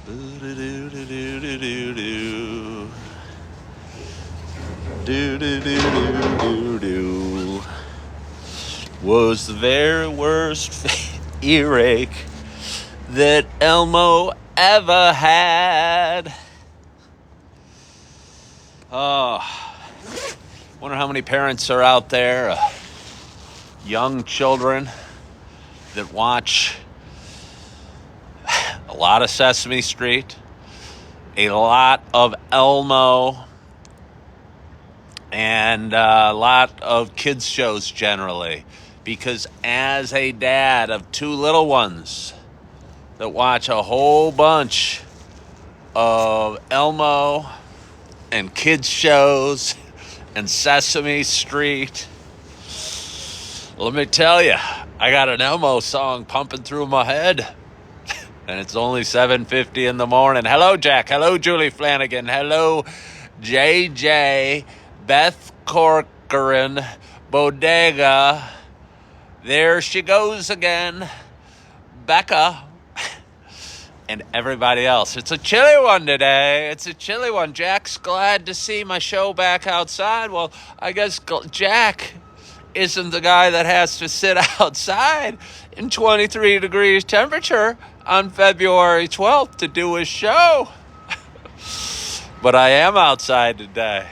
Do-do-do-do-do-do-do. Do-do-do-do-do-do. Was the very worst earache that Elmo ever had. Oh, wonder how many parents are out there, young children that watch a lot of Sesame Street, a lot of Elmo, and a lot of kids shows generally. Because as a dad of two little ones that watch a whole bunch of Elmo and kids shows and Sesame Street, let me tell you, I got an Elmo song pumping through my head. And it's only 7:50 in the morning. Hello, Jack. Hello, Julie Flanagan. Hello, JJ, Beth Corcoran, Bodega. There she goes again. Becca. And everybody else. It's a chilly one today. It's a chilly one. Jack's glad to see my show back outside. Well, I guess Jack isn't the guy that has to sit outside in 23 degrees temperature on February 12th to do his show. But I am outside today.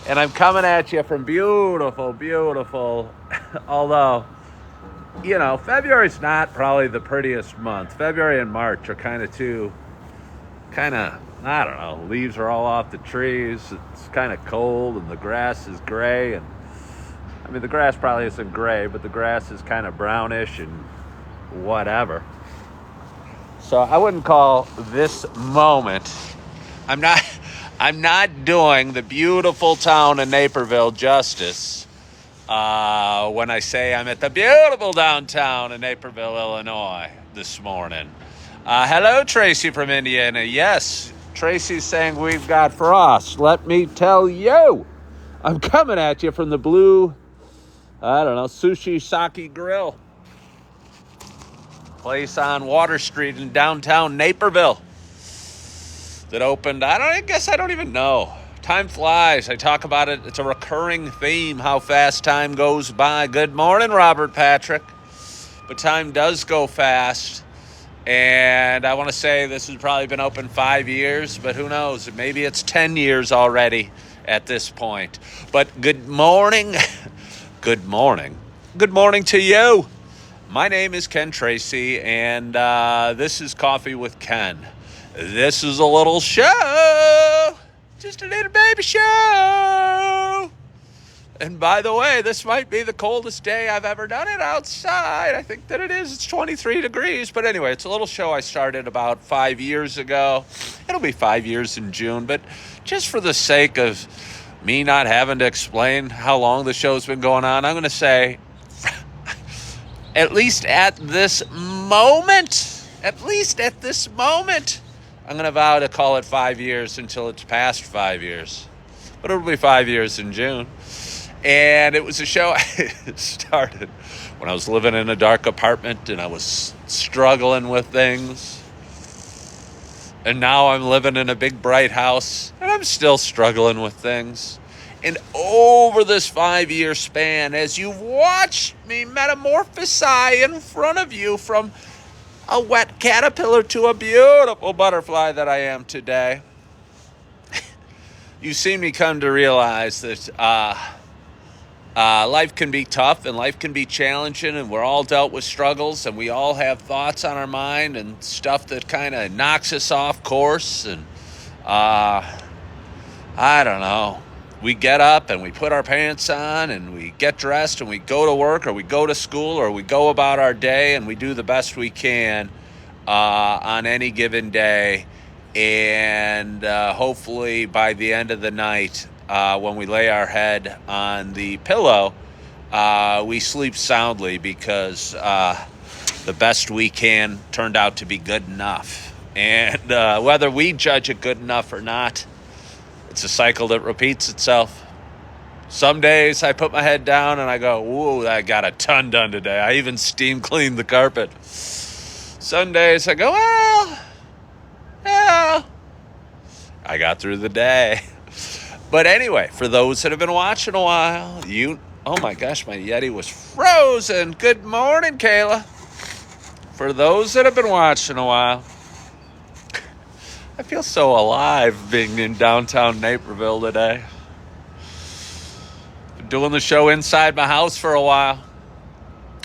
And I'm coming at you from beautiful, although, you know, February's not probably the prettiest month. February and March are I don't know, leaves are all off the trees. It's kind of cold and the grass is gray. And I mean, the grass probably isn't gray, but the grass is kind of brownish and whatever. So I wouldn't call this moment, I'm not doing the beautiful town of Naperville justice when I say I'm at the beautiful downtown of Naperville, Illinois this morning. Hello, Tracy from Indiana. Yes, Tracy's saying we've got frost. Let me tell you, I'm coming at you from the blue, Sushi Sake Grill. Place on Water Street in downtown Naperville that opened, I don't even know. Time flies. I talk about it. It's a recurring theme, how fast time goes by. Good morning, Robert Patrick. But time does go fast. And I want to say this has probably been open 5 years, but who knows? Maybe it's 10 years already at this point. But good morning. Good morning. Good morning to you. My name is Ken Tracy, and this is Coffee with Ken. This is a little show, just a little baby show. And by the way, this might be the coldest day I've ever done it outside. I think that it is. It's 23 degrees. But anyway, it's a little show I started about 5 years ago. It'll be 5 years in June, but just for the sake of me not having to explain how long the show's been going on, I'm going to say, at least at this moment, I'm going to vow to call it 5 years until it's past 5 years. But it'll be 5 years in June. And it was a show I started when I was living in a dark apartment and I was struggling with things. And now I'm living in a big, bright house and I'm still struggling with things. And over this 5-year span, as you've watched me metamorphosize in front of you from a wet caterpillar to a beautiful butterfly that I am today, you've seen me come to realize that life can be tough and life can be challenging, and we're all dealt with struggles, and we all have thoughts on our mind and stuff that kind of knocks us off course. And I don't know. We get up and we put our pants on and we get dressed and we go to work or we go to school or we go about our day and we do the best we can on any given day. And hopefully by the end of the night, when we lay our head on the pillow, we sleep soundly because the best we can turned out to be good enough. And whether we judge it good enough or not, it's a cycle that repeats itself. Some days I put my head down and I go, whoa, I got a ton done today. I even steam cleaned the carpet. Some days I go, well, I got through the day. But anyway, for those that have been watching a while, oh my gosh, my Yeti was frozen. Good morning, Kayla. For those that have been watching a while, I feel so alive being in downtown Naperville today. Been doing the show inside my house for a while.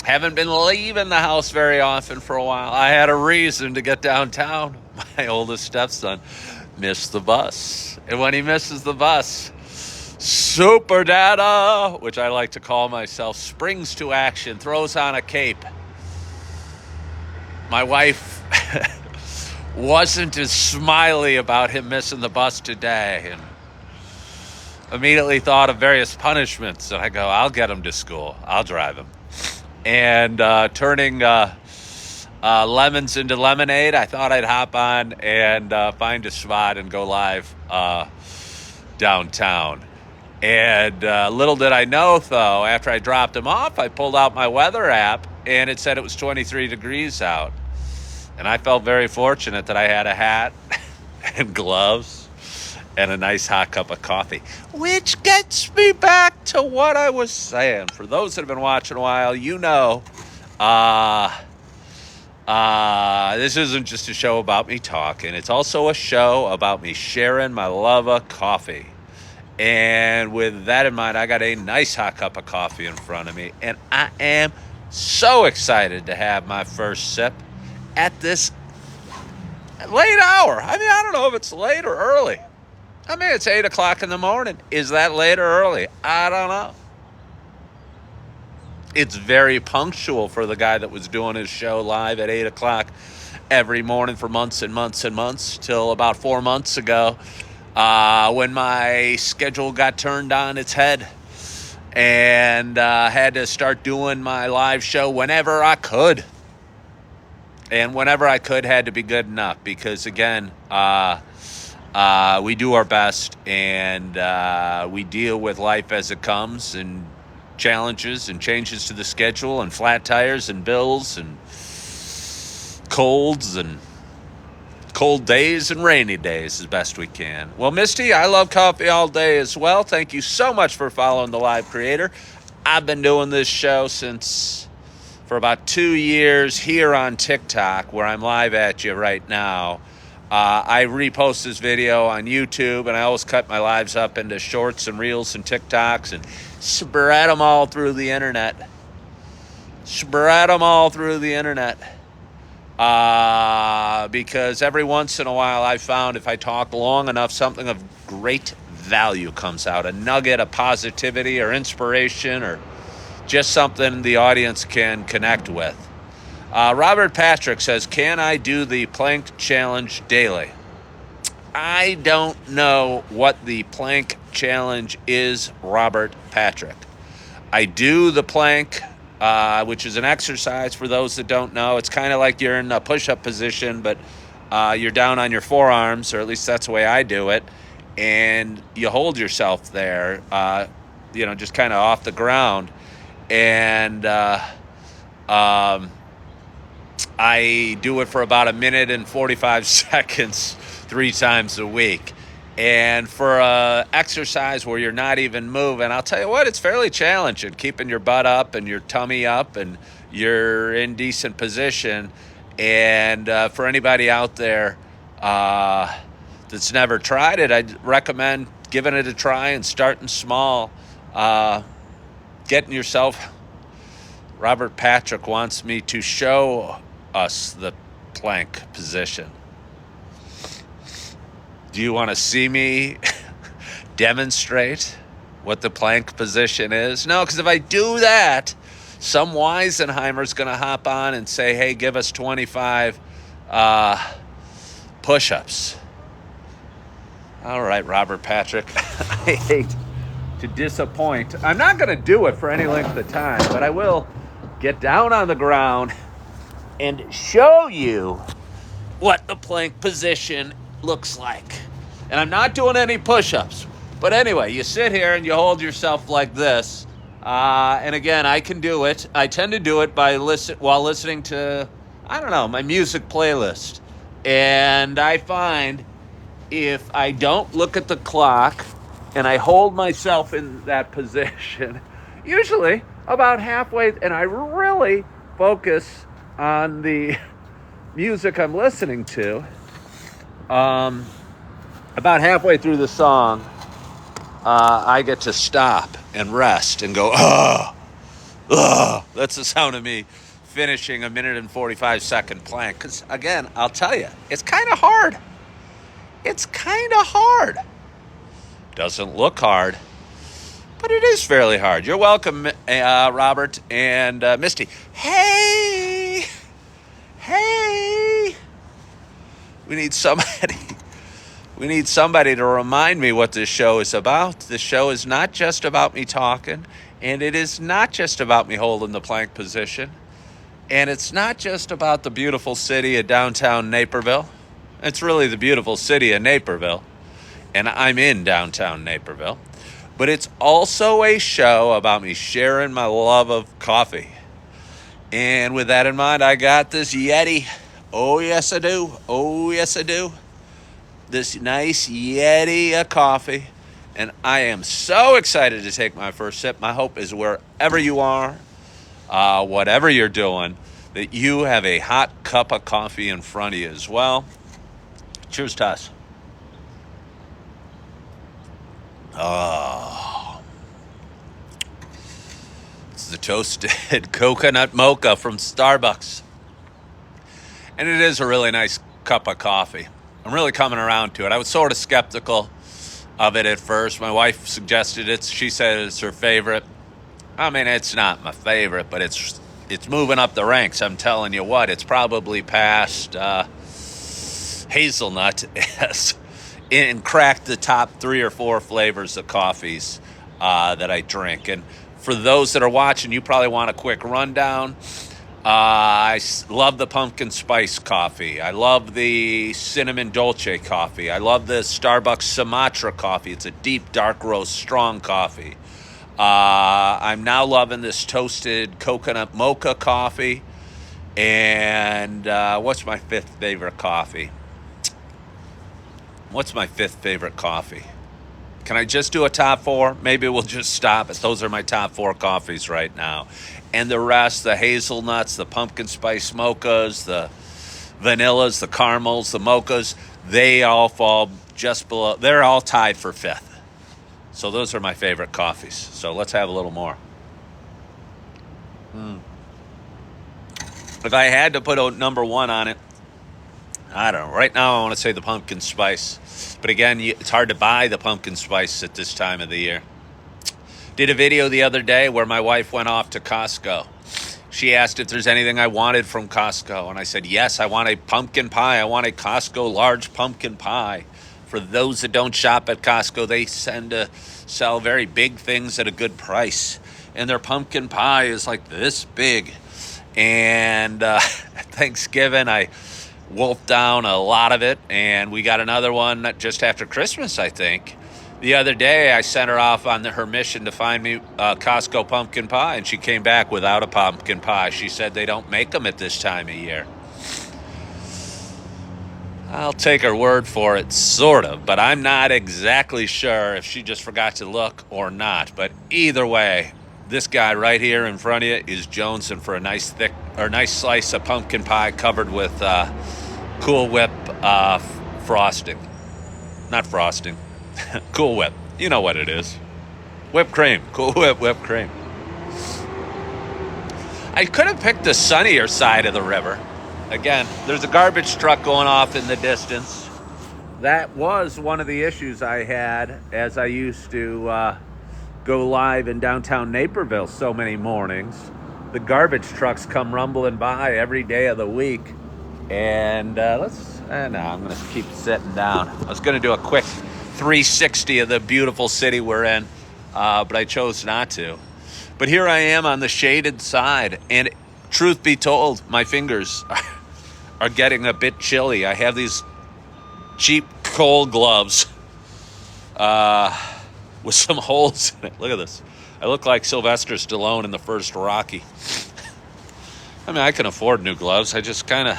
Haven't been leaving the house very often for a while. I had a reason to get downtown. My oldest stepson missed the bus. And when he misses the bus, Super Dada, which I like to call myself, springs to action, throws on a cape. My wife wasn't as smiley about him missing the bus today, and immediately thought of various punishments. And I go, I'll get him to school. I'll drive him. And turning lemons into lemonade, I thought I'd hop on and find a spot and go live downtown. And little did I know, though, after I dropped him off, I pulled out my weather app, and it said it was 23 degrees out. And I felt very fortunate that I had a hat and gloves and a nice hot cup of coffee, which gets me back to what I was saying. For those that have been watching a while, you know, this isn't just a show about me talking. It's also a show about me sharing my love of coffee. And with that in mind, I got a nice hot cup of coffee in front of me, and I am so excited to have my first sip at this late hour. I mean, I don't know if it's late or early. I mean, it's 8 o'clock in the morning. Is that late or early? I don't know. It's very punctual for the guy that was doing his show live at 8 o'clock every morning for months and months and months, till about 4 months ago, when my schedule got turned on its head and had to start doing my live show whenever I could. And whenever I could had to be good enough because, again, we do our best, and we deal with life as it comes, and challenges and changes to the schedule, and flat tires and bills and colds and cold days and rainy days as best we can. Well, Misty, I love coffee all day as well. Thank you so much for following The Live Creator. I've been doing this show for about 2 years here on TikTok, where I'm live at you right now. I repost this video on YouTube, and I always cut my lives up into shorts and reels and TikToks and spread them all through the internet. Because every once in a while I found if I talk long enough, something of great value comes out. A nugget of positivity or inspiration or just something the audience can connect with. Robert Patrick says, can I do the plank challenge daily? I don't know what the plank challenge is, Robert Patrick. I do the plank, which is an exercise for those that don't know. It's kind of like you're in a push-up position, but you're down on your forearms, or at least that's the way I do it, and you hold yourself there, just kind of off the ground. And I do it for about 1 minute and 45 seconds 3 times a week. And for an exercise where you're not even moving, I'll tell you what, it's fairly challenging, keeping your butt up and your tummy up and you're in decent position. And for anybody out there that's never tried it, I'd recommend giving it a try and starting small. Getting yourself. Robert Patrick wants me to show us the plank position. Do you want to see me demonstrate what the plank position is? No, because if I do that, some Weisenheimer's going to hop on and say, hey, give us 25 push-ups. All right, Robert Patrick. I hate to disappoint. I'm not going to do it for any length of time, but I will get down on the ground and show you what the plank position looks like. And I'm not doing any push-ups. But anyway, you sit here and you hold yourself like this. And again, I can do it. I tend to do it while listening to, my music playlist. And I find if I don't look at the clock and I hold myself in that position, usually about halfway, and I really focus on the music I'm listening to, about halfway through the song, I get to stop and rest and go, that's the sound of me finishing a minute and 45-second plank. Because, again, I'll tell you, it's kind of hard. It's kind of hard. Doesn't look hard, but it is fairly hard. You're welcome, Robert and Misty. Hey! We need somebody to remind me what this show is about. This show is not just about me talking, and it is not just about me holding the plank position, and it's not just about the beautiful city of downtown Naperville. It's really the beautiful city of Naperville, and I'm in downtown Naperville. But it's also a show about me sharing my love of coffee. And with that in mind, I got this Yeti. Oh, yes, I do. This nice Yeti of coffee. And I am so excited to take my first sip. My hope is wherever you are, whatever you're doing, that you have a hot cup of coffee in front of you as well. Cheers to us. Oh. It's the toasted coconut mocha from Starbucks. And it is a really nice cup of coffee. I'm really coming around to it. I was sort of skeptical of it at first. My wife suggested it. She said it's her favorite. I mean, it's not my favorite, but it's moving up the ranks. I'm telling you what, it's probably past hazelnut and cracked the top 3 or 4 flavors of coffees that I drink. And for those that are watching, you probably want a quick rundown. I love the pumpkin spice coffee. I love the cinnamon dolce coffee. I love the Starbucks Sumatra coffee. It's a deep, dark roast, strong coffee. I'm now loving this toasted coconut mocha coffee. And what's my 5th favorite coffee? Can I just do a top 4? Maybe we'll just stop it. Those are my top 4 coffees right now. And the rest, the hazelnuts, the pumpkin spice mochas, the vanillas, the caramels, the mochas, they all fall just below. They're all tied for 5th. So those are my favorite coffees. So let's have a little more. If I had to put a number 1 on it, I don't know. Right now I want to say the pumpkin spice. But again, it's hard to buy the pumpkin spice at this time of the year. Did a video the other day where my wife went off to Costco. She asked if there's anything I wanted from Costco. And I said, yes, I want a pumpkin pie. I want a Costco large pumpkin pie. For those that don't shop at Costco, they tend to sell very big things at a good price. And their pumpkin pie is like this big. And at Thanksgiving, I wolfed down a lot of it. And we got another one just after Christmas, I think. The other day, I sent her off on her mission to find me a Costco pumpkin pie, and she came back without a pumpkin pie. She said they don't make them at this time of year. I'll take her word for it, sort of, but I'm not exactly sure if she just forgot to look or not. But either way, this guy right here in front of you is jonesing for a nice slice of pumpkin pie covered with Cool Whip frosting. Not frosting. Cool Whip. You know what it is. Whipped cream. Cool Whip whipped cream. I could have picked the sunnier side of the river. Again, there's a garbage truck going off in the distance. That was one of the issues I had as I used to go live in downtown Naperville so many mornings. The garbage trucks come rumbling by every day of the week. And I'm going to keep sitting down. I was going to do a quick 360 of the beautiful city we're in, but I chose not to. But here I am on the shaded side, and truth be told, my fingers are getting a bit chilly. I have these cheap cold gloves with some holes in it. Look at this. I look like Sylvester Stallone in the first Rocky. I mean, I can afford new gloves. I just kind of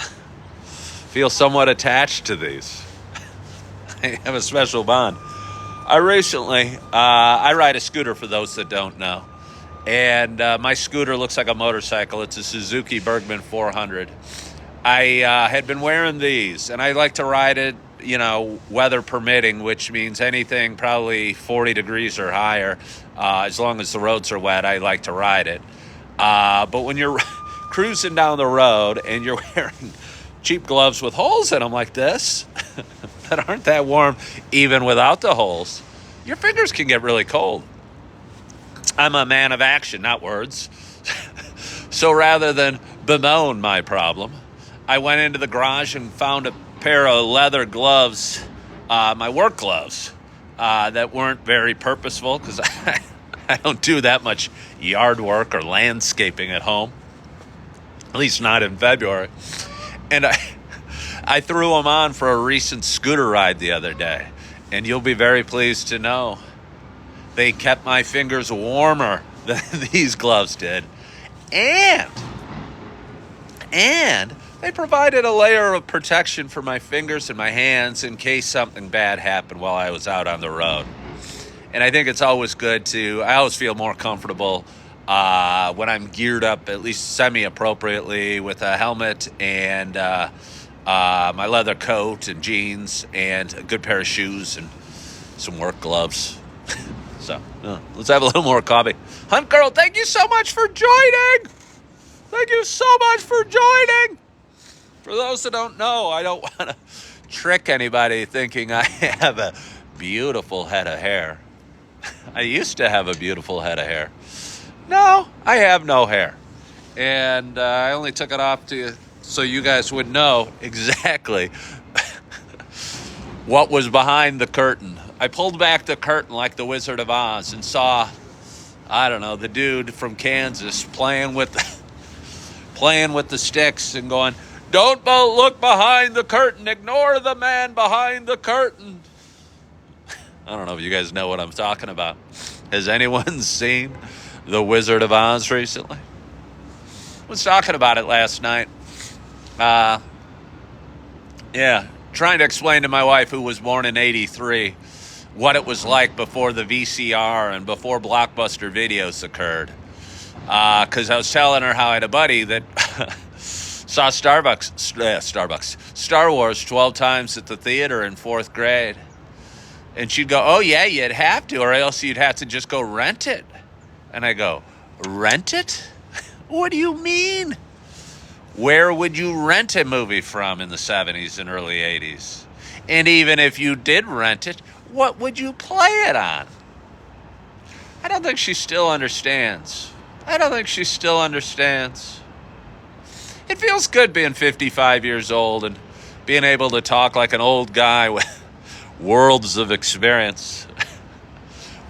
feel somewhat attached to these. I have a special bond. I recently, I ride a scooter for those that don't know. And my scooter looks like a motorcycle. It's a Suzuki Bergman 400. I had been wearing these, and I like to ride it, weather permitting, which means anything probably 40 degrees or higher. As long as the roads are wet, I like to ride it. But when you're cruising down the road and you're wearing cheap gloves with holes in them like this, that aren't that warm even without the holes, your fingers can get really cold. I'm a man of action, not words. So rather than bemoan my problem, I went into the garage and found a pair of leather gloves, my work gloves, that weren't very purposeful because I don't do that much yard work or landscaping at home, at least not in February. And I threw them on for a recent scooter ride the other day, and you'll be very pleased to know they kept my fingers warmer than these gloves did. And they provided a layer of protection for my fingers and my hands in case something bad happened while I was out on the road. And I think it's always good I always feel more comfortable when I'm geared up at least semi-appropriately with a helmet and my leather coat and jeans and a good pair of shoes and some work gloves. So let's have a little more coffee. Hunt Girl, thank you so much for joining. Thank you so much for joining. For those that don't know, I don't want to trick anybody thinking I have a beautiful head of hair. I used to have a beautiful head of hair. No, I have no hair. And I only took it off so you guys would know exactly what was behind the curtain. I pulled back the curtain like the Wizard of Oz and saw, I don't know, the dude from Kansas playing with the sticks and going, "Don't look behind the curtain. Ignore the man behind the curtain." I don't know if you guys know what I'm talking about. Has anyone seen The Wizard of Oz recently? I was talking about it last night. Trying to explain to my wife, who was born in 83, what it was like before the VCR and before Blockbuster videos occurred. Because I was telling her how I had a buddy that saw Star Wars 12 times at the theater in 4th grade. And she'd go, "Oh, yeah, you'd have to, or else you'd have to just go rent it." And I go, "Rent it? What do you mean? Where would you rent a movie from in the 70s and early 80s? And even if you did rent it, what would you play it on?" I don't think she still understands. It feels good being 55 years old and being able to talk like an old guy with worlds of experience.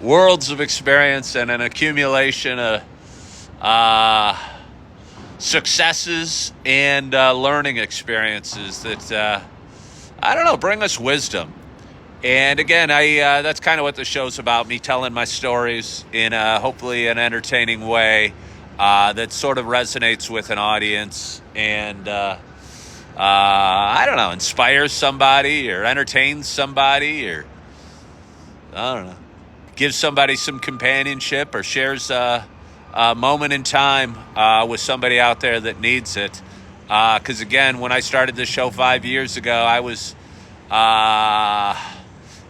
Worlds of experience and an accumulation of successes and learning experiences that, bring us wisdom. And again, that's kind of what the show's about, me telling my stories in hopefully an entertaining way that sort of resonates with an audience and, inspires somebody or entertains somebody or, gives somebody some companionship or shares a moment in time with somebody out there that needs it. Because again, when I started this show 5 years ago, I was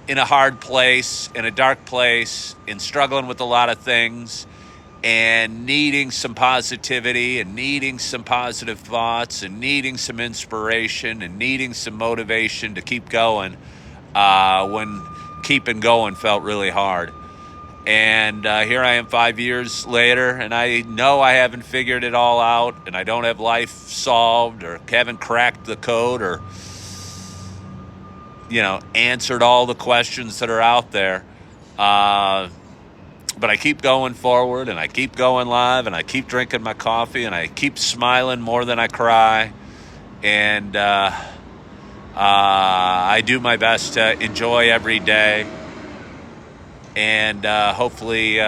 in a hard place, in a dark place, and struggling with a lot of things and needing some positivity and needing some positive thoughts and needing some inspiration and needing some motivation to keep going when keeping going felt really hard. And here I am 5 years later, and I know I haven't figured it all out, and I don't have life solved or haven't cracked the code or, answered all the questions that are out there. But I keep going forward, and I keep going live, and I keep drinking my coffee, and I keep smiling more than I cry. And I do my best to enjoy every day. And hopefully,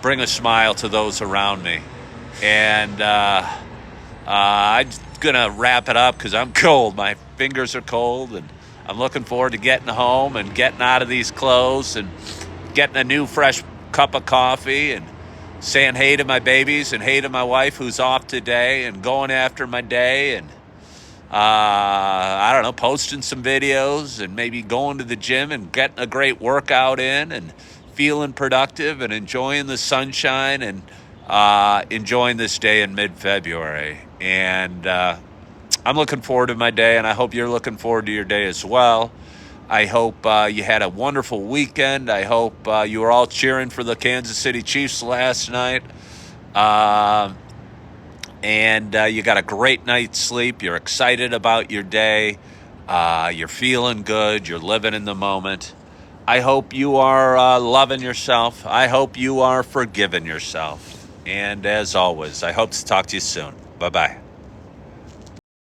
bring a smile to those around me. And I'm going to wrap it up because I'm cold. My fingers are cold, and I'm looking forward to getting home and getting out of these clothes and getting a new fresh cup of coffee and saying hey to my babies and hey to my wife who's off today and going after my day and I don't know, posting some videos and maybe going to the gym and getting a great workout in and feeling productive and enjoying the sunshine and enjoying this day in mid-February. And I'm looking forward to my day, and I hope you're looking forward to your day as well. I hope you had a wonderful weekend. I hope you were all cheering for the Kansas City Chiefs last night. And you got a great night's sleep. You're excited about your day. You're feeling good. You're living in the moment. I hope you are loving yourself. I hope you are forgiving yourself. And as always, I hope to talk to you soon. Bye-bye.